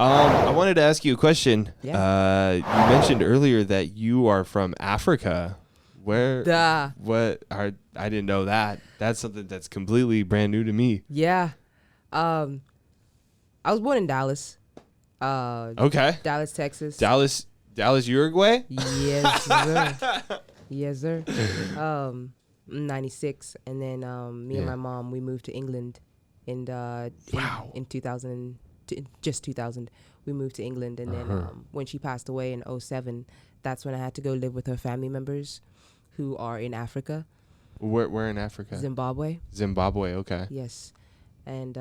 I wanted to ask you a question. Yeah. You mentioned earlier that you are from Africa. Where? Duh. I didn't know that. That's something that's completely brand new to me. Yeah. I was born in Dallas. Okay. Dallas, Texas. Dallas, Uruguay? Yes, sir. Yes, sir. 96, and then me and my mom, we moved to England in 2000, just 2000. We moved to England, and then when she passed away in 07, that's when I had to go live with her family members who are in Africa. Where in Africa? Zimbabwe. Zimbabwe, okay. Yes. And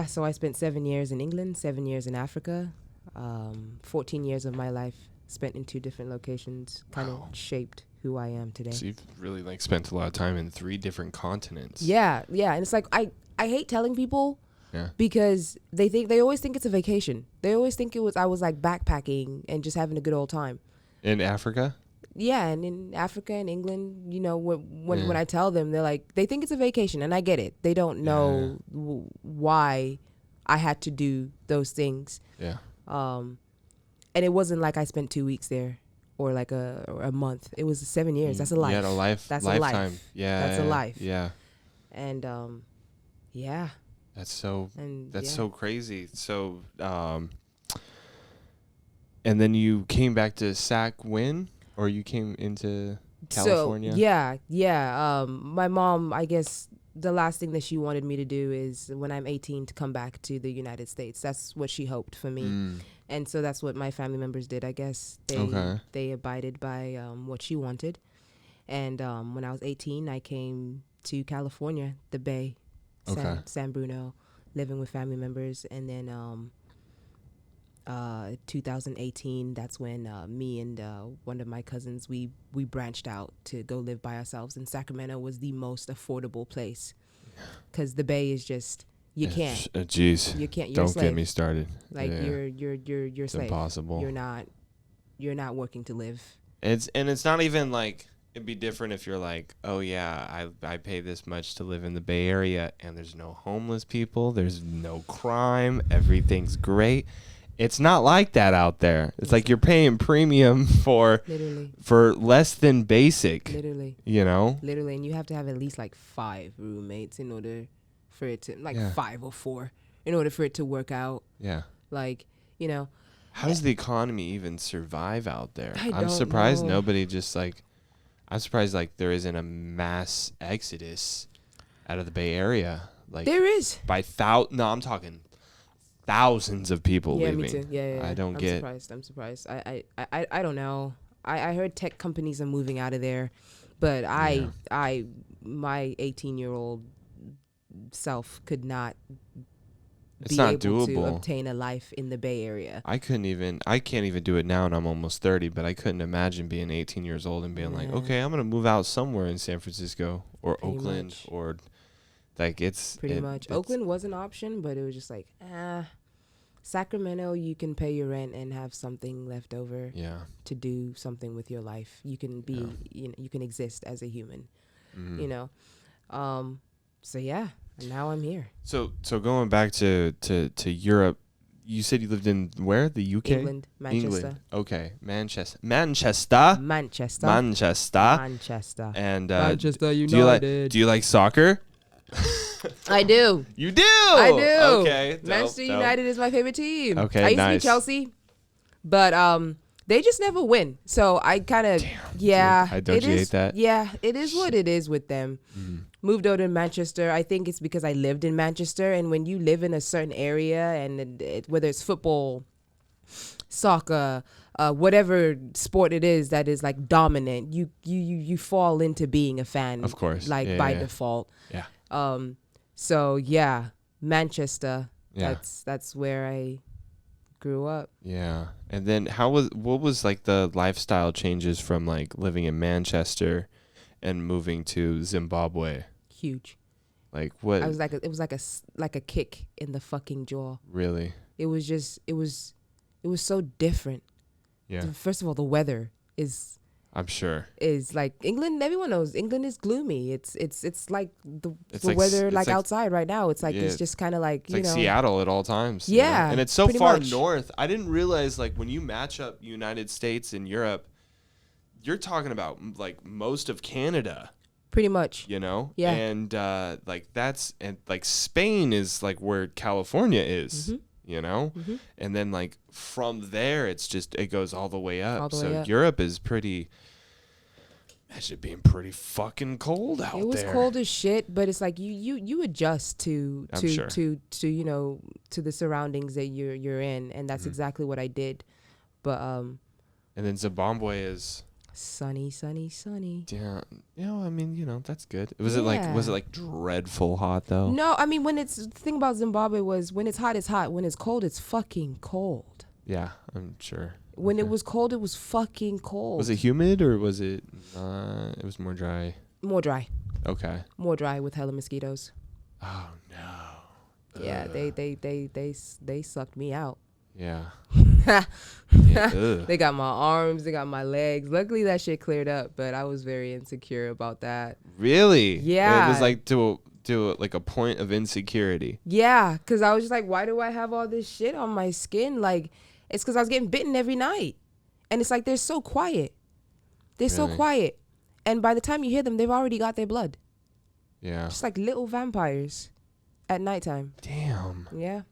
so I spent 7 years in England, 7 years in Africa. 14 years of my life spent in 2 different locations, kind of shaped who I am today. So you've really spent a lot of time in 3 different continents. Yeah, and it's like I hate telling people because they always think it's a vacation. They always think I was like backpacking and just having a good old time. In Africa? Yeah, and in Africa and England, when I tell them, they're like, they think it's a vacation, and I get it. They don't know why I had to do those things. Yeah. And it wasn't like I spent 2 weeks there or like a month. It was 7 years. That's a life. You had a life. That's lifetime. a life. Yeah. That's a life. Yeah. And yeah. That's so crazy. So and then you came back to SAC when? Or you came into California? So, yeah. My mom, I guess the last thing that she wanted me to do is when I'm 18 to come back to the United States. That's what she hoped for me. And so that's what my family members did, I guess. They abided by what she wanted. And when I was 18, I came to California, the Bay, San Bruno, living with family members. And then 2018, that's when me and one of my cousins, we branched out to go live by ourselves. And Sacramento was the most affordable place because the Bay is just you can't. Jeez, you can't. Don't get me started. Like you're it's slave. Impossible. You're not working to live. It's not even like it'd be different if you're like, oh yeah, I pay this much to live in the Bay Area and there's no homeless people, there's no crime, everything's great. It's not like that out there. It's like you're paying premium for less than basic. Literally. Literally, and you have to have at least like 5 roommates in order for it to 5 or 4 in order for it to work out. Yeah. How does the economy even survive out there? I'm surprised know. nobody just I'm surprised there isn't a mass exodus out of the Bay Area. There is. I'm talking thousands of people leaving. Me too. Yeah. I'm surprised. I don't know. I heard tech companies are moving out of there, but my 18-year-old self could not It's be not able doable. to obtain a life in the Bay Area. I can't even do it now, and I'm almost 30, but I couldn't imagine being 18 years old and being like, okay, I'm going to move out somewhere in San Francisco or Pretty Oakland much. or it's... Pretty much. Oakland was an option, but it was just like, Sacramento, you can pay your rent and have something left over to do something with your life. You can be, you can exist as a human, So yeah, and now I'm here. So going back to Europe, you said you lived in where? The UK? England, Manchester. England. Okay, Manchester. Manchester. And Manchester United. Do you like soccer? I do. You do? I do. Okay. Manchester United is my favorite team. Okay, I used nice. to be Chelsea, but they just never win. So I kind of Don't you hate that? Yeah, it is what it is with them. Moved out to Manchester. I think it's because I lived in Manchester, and when you live in a certain area, and whether it's football, soccer, whatever sport it is that is like dominant, you fall into being a fan. Of course, by default. Yeah. So yeah, Manchester. Yeah. That's where I grew up. Yeah. And then what was like the lifestyle changes from like living in Manchester and moving to Zimbabwe? Huge. Like what? It was like a kick in the fucking jaw. Really? It was so different. Yeah. First of all, the weather is I'm sure. Is like England. Everyone knows England is gloomy. It's like the Like weather it's like like outside right now. It's like yeah, it's just kind of like it's like Seattle at all times. Yeah, and it's so pretty far much. north. I didn't realize like when you match up United States and Europe, you're talking about like most of Canada. Pretty much. Yeah. And like that's and like Spain is like where California is. And then like from there it goes all the way up. Europe is pretty. Imagine it being pretty fucking cold out there. It was cold as shit, but it's like you adjust to the surroundings that you're in, and that's exactly what I did. But and then Zimbabwe is sunny. Yeah, I mean, that's good. Was it like dreadful hot though? No, I mean the thing about Zimbabwe was when it's hot, it's hot. When it's cold, it's fucking cold. Yeah, I'm sure. When it was cold, it was fucking cold. Was it humid or was it? It was more dry. More dry. Okay. More dry with hella mosquitoes. Oh no. Yeah, they sucked me out. Yeah. They got my arms, they got my legs. Luckily that shit cleared up, but I was very insecure about that. Really? Yeah. It was like to like a point of insecurity. Yeah, because I was just like, why do I have all this shit on my skin? Like, it's because I was getting bitten every night. And it's like, they're so quiet. So quiet. And by the time you hear them, they've already got their blood. Yeah. Just like little vampires at nighttime. Damn. Yeah.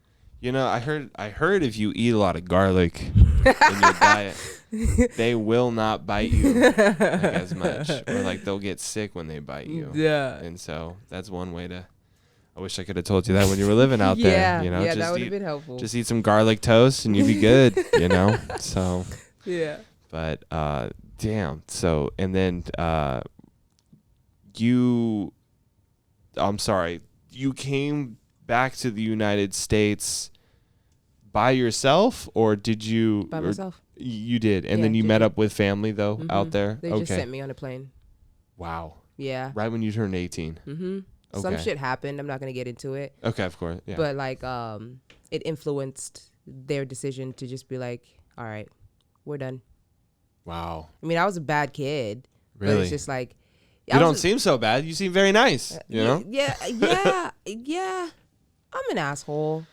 I heard if you eat a lot of garlic in your diet, they will not bite you like as much, or like they'll get sick when they bite you. Yeah. And so that's one way to. I wish I could have told you that when you were living out there. Yeah, that would have been helpful. Just eat some garlic toast and you'd be good. So. Yeah. But damn. So and then I'm sorry. You came back to the United States by yourself, or did you? By myself. You did, and then you met up with family though out there. They just sent me on a plane. Wow. Yeah. Right when you turned 18. Mm-hmm. Okay. Some shit happened. I'm not gonna get into it. Okay, of course. Yeah. But like, it influenced their decision to just be like, all right, we're done. Wow. I mean, I was a bad kid. Really? But it's just like. You don't seem so bad. You seem very nice. You know? Yeah. I'm an asshole.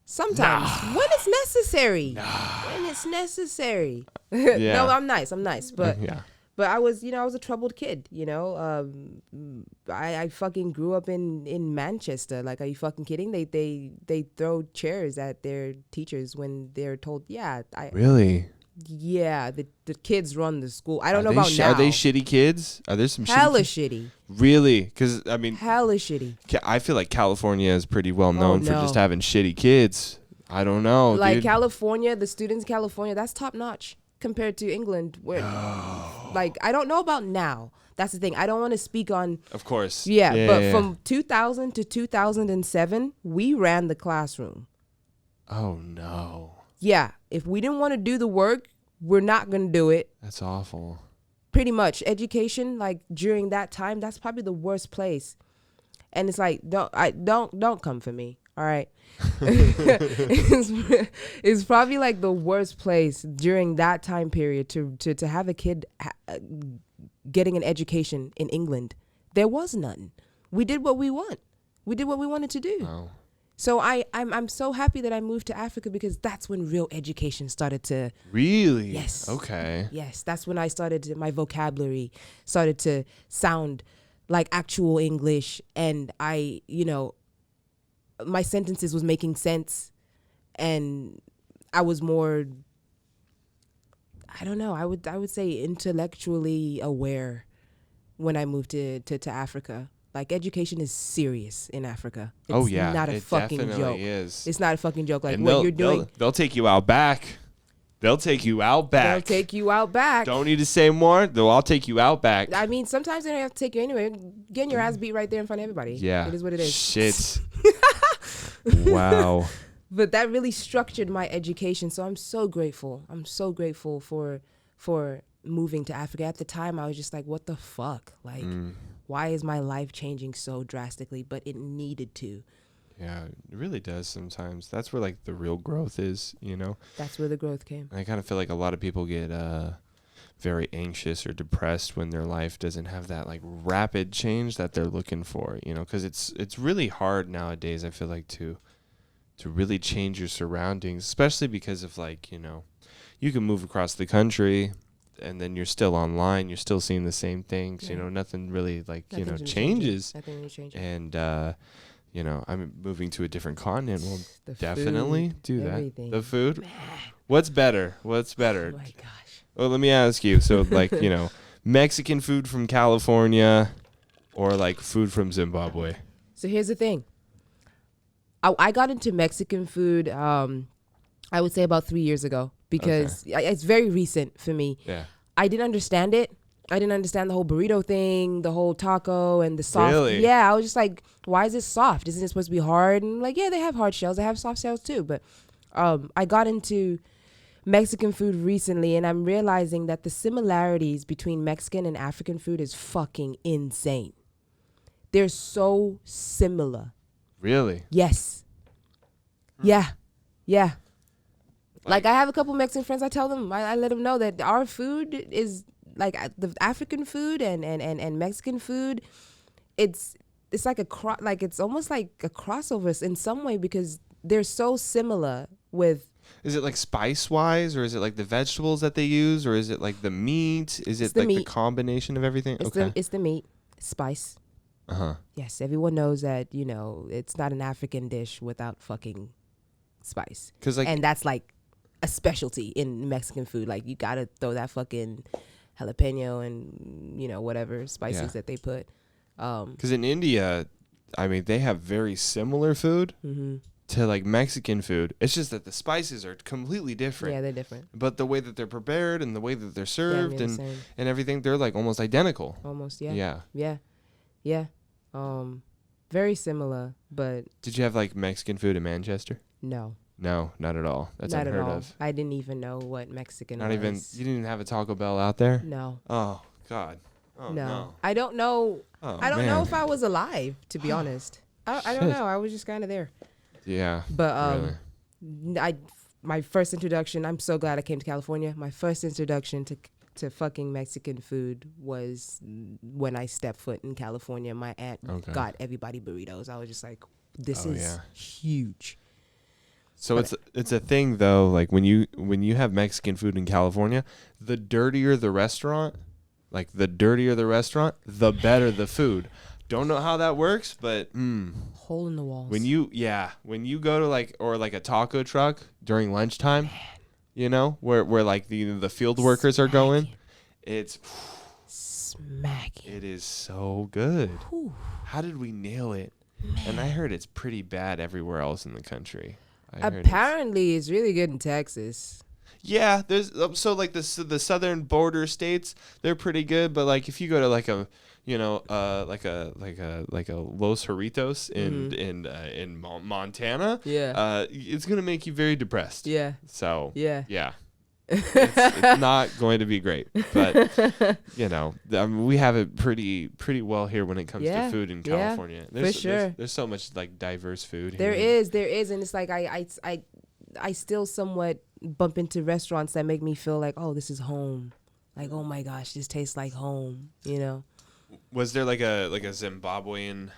Sometimes. When it's necessary. When it's necessary. Yeah. No, I'm nice. But yeah. But I was a troubled kid, I fucking grew up in Manchester. Like, are you fucking kidding? They throw chairs at their teachers when they're told, Really? Yeah, the kids run the school. I don't know about now. Are they shitty kids? Are there some hella shitty? Really? Because I mean, hella shitty. I feel like California is pretty well known for just having shitty kids. I don't know. Like dude. California, the students in California, that's top notch compared to England. Where, like, I don't know about now. That's the thing. I don't want to speak on. Of course. Yeah. From 2000 to 2007, we ran the classroom. Oh no. Yeah, if we didn't want to do the work, we're not going to do it. That's awful. Pretty much. Education, like, during that time, that's probably the worst place. And it's like, don't come for me, all right? It's probably like the worst place during that time period to have a kid getting an education in England. There was none. We did what we want. We did what we wanted to do. Oh. So I'm so happy that I moved to Africa because that's when real education started to. Really? Yes. Okay. Yes, that's when I my vocabulary started to sound like actual English, and my sentences was making sense, and I was more. I don't know. I would say intellectually aware when I moved to Africa. Like, education is serious in Africa. It's not a fucking joke. Is. It's not a fucking joke. Like, and what you're doing. They'll take you out back. They'll take you out back. Don't need to say more. I'll take you out back. I mean, sometimes they don't have to take you anywhere. Getting your ass beat right there in front of everybody. Yeah. It is what it is. Shit. Wow. But that really structured my education. So I'm so grateful. I'm so grateful for moving to Africa. At the time, I was just like, what the fuck? Like, why is my life changing so drastically? But it needed to. Yeah, it really does sometimes. That's where, like, the real growth is, That's where the growth came. I kind of feel like a lot of people get very anxious or depressed when their life doesn't have that like rapid change that they're looking for, you know, because it's really hard nowadays, I feel like, to really change your surroundings, especially because of like, you know, you can move across the country and then you're still online, you're still seeing the same things, you know, nothing really like, you know, changes. Nothing really changes. And you know, I'm moving to a different continent. Well, The definitely food, do that. everything. The food. Man. What's better? What's better? Oh my gosh. Well, let me ask you. So, like, you know, Mexican food from California or like food from Zimbabwe? So here's the thing. I got into Mexican food, I would say about 3 years ago, because it's very recent for me. Yeah. I didn't understand it. I didn't understand the whole burrito thing, the whole taco and the soft. Really? Yeah, I was just like, why is it soft? Isn't it supposed to be hard? And like, yeah, they have hard shells. They have soft shells too. But I got into Mexican food recently, and I'm realizing that the similarities between Mexican and African food is fucking insane. They're so similar. Really? Yes. Yeah. Yeah. Like I have a couple Mexican friends. I tell them, I let them know that our food is like the African food and Mexican food. It's like it's almost like a crossover in some way, because they're so similar with. Is it like spice wise, or is it like the vegetables that they use, or is it like the meat? Is it like the combination of everything? It's the meat, spice. Yes, everyone knows that, you know, it's not an African dish without fucking spice. And that's like a specialty in Mexican food. Like, you gotta throw that fucking jalapeno and, you know, whatever spices that they put. Because in India, I mean, they have very similar food to like Mexican food. It's just that the spices are completely different. Yeah, they're different. But the way that they're prepared and the way that they're served and everything, they're like almost identical. Almost, yeah. Yeah. Yeah. Yeah. Very similar, but. Did you have like Mexican food in Manchester? No. No, not at all. That's not unheard at all. of. I didn't even know what Mexican not was. Even, you didn't have a Taco Bell out there? No. Oh, God. Oh, no. I don't know. Oh, I don't know if I was alive, to be honest. I don't know. I was just kind of there. Yeah. But my first introduction, I'm so glad I came to California. My first introduction to fucking Mexican food was when I stepped foot in California. My aunt got everybody burritos. I was just like, this is huge. So it's a thing though, like when you have Mexican food in California, the dirtier the restaurant, the better the food. Don't know how that works, but hole in the walls. When you go to like a taco truck during lunchtime, you know, where like the field workers are going, it's smacking. It is so good. Whew. How did we nail it? Man. And I heard it's pretty bad everywhere else in the country. Apparently, it's really good in Texas. Yeah, there's so like the southern border states, they're pretty good. But like if you go to like a like a Los Jarritos in Montana, it's gonna make you very depressed. Yeah. So yeah. It's not going to be great, but you know, we have it pretty well here when it comes to food in California. For sure. There's so much like diverse food here. There is, and it's like I still somewhat bump into restaurants that make me feel like, oh, this is home. Like, oh my gosh, this tastes like home. You know. Was there like a Zimbabwean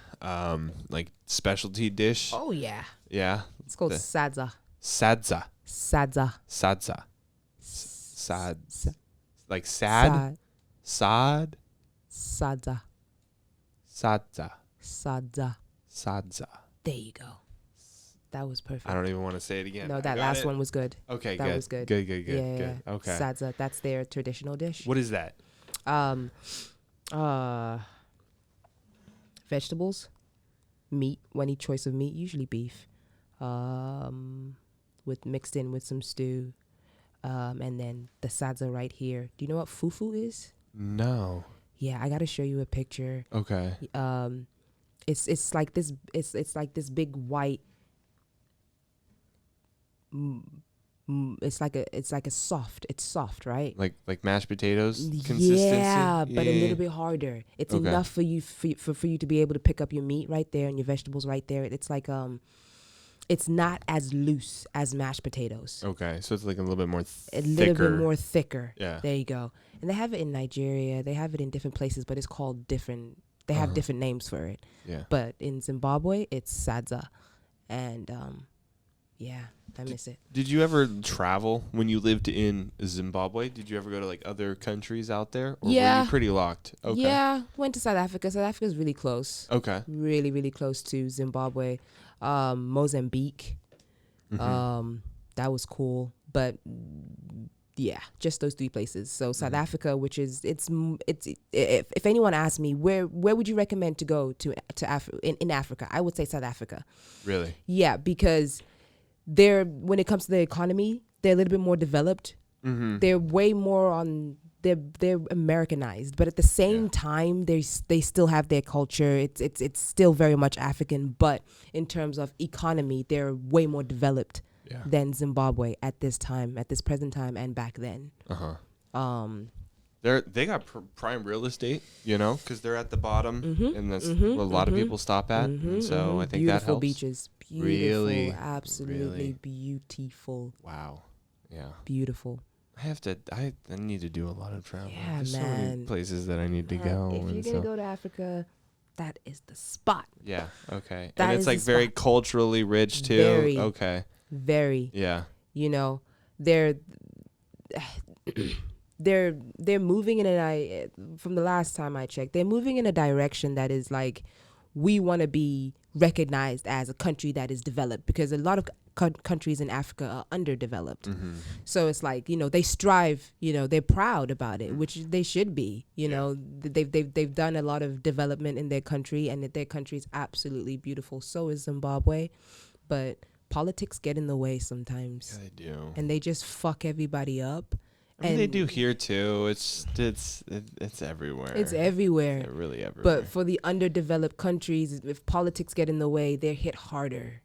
like specialty dish? Oh yeah. Yeah. It's called sadza. Sadza. Sadza. Sadza. Sad. Like sad? Sad? Sadza. Sadza. Sadza. Sadza. There you go. That was perfect. I don't even want to say it again. No, that last one was good. Okay, that good. was good. Good. Yeah. Okay. Sadza, that's their traditional dish. What is that? Vegetables, meat, any choice of meat, usually beef, with mixed in with some stew, and then the sadza right here. Do you know what fufu is? No. Yeah, I gotta show you a picture. Okay. It's like this. It's like this big white. It's like a soft. It's soft, right? Like mashed potatoes consistency. Yeah, but a little bit harder. It's enough for you to be able to pick up your meat right there and your vegetables right there. It's like It's not as loose as mashed potatoes. Okay, so it's like a little bit more A thicker. little bit more thicker. Yeah. There you go. And they have it in Nigeria. They have it in different places, but it's called different. They have different names for it. Yeah. But in Zimbabwe, it's sadza. And yeah, I miss it. Did you ever travel when you lived in Zimbabwe? Did you ever go to like other countries out there? Or were you pretty locked? Okay. Yeah, went to South Africa. South Africa's really close. Okay. Really, really close to Zimbabwe. Mozambique. That was cool. But yeah, just those 3 places. So South Africa, which is it's if anyone asks me where would you recommend to go to in Africa, I would say South Africa. Really? Yeah, because when it comes to the economy, they're a little bit more developed. They're way more on they're Americanized, but at the same time they still have their culture. It's still very much African, but in terms of economy, they're way more developed than Zimbabwe at this present time, and back then. They got prime real estate, because they're at the bottom, and that's what a lot of people stop at. And so I think that helps. Beaches, beautiful, really, absolutely beautiful. Wow, yeah, beautiful. I need to do a lot of travel. Yeah, There's man. so many places that I need to go. If you're gonna go to Africa, that is the spot. Yeah. Okay. That and it's is like the very spot. culturally rich too. Very. Okay. Very. Yeah. They're moving from the last time I checked, they're moving in a direction that is like, we want to be recognized as a country that is developed, because a lot of countries in Africa are underdeveloped. So it's like, they strive, they're proud about it, which they should be. They've done a lot of development in their country, and that their country is absolutely beautiful. So is Zimbabwe, but politics get in the way sometimes. Yeah, they do. And they just fuck everybody up. I mean, they do here too. It's everywhere. It's everywhere. It's really everywhere. But for the underdeveloped countries, if politics get in the way, they're hit harder.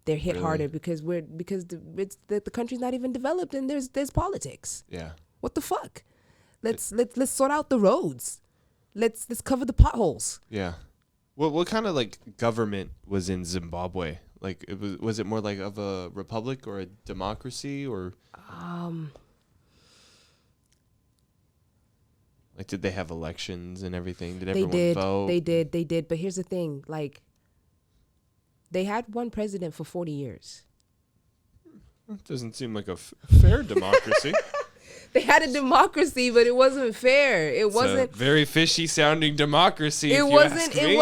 They're hit harder because the country's not even developed, and there's politics. Yeah. What the fuck? Let's sort out the roads. Let's cover the potholes. Yeah. What kind of like government was in Zimbabwe? Like, was it more like of a republic or a democracy, or like, did they have elections and everything? Did everyone vote? They did. But here's the thing, like, they had one president for 40 years. It doesn't seem like a fair democracy. They had a democracy, but it wasn't fair. It wasn't a very fishy sounding democracy. It wasn't. It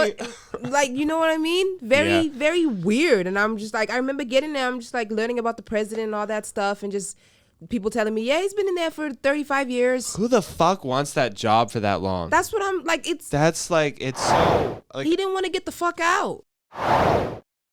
was like, you know what I mean? Very, very weird. And I'm just like, I remember getting there. I'm just like learning about the president and all that stuff, and just people telling me, yeah, he's been in there for 35 years. Who the fuck wants that job for that long? That's what I'm like. It's so. Like, he didn't want to get the fuck out.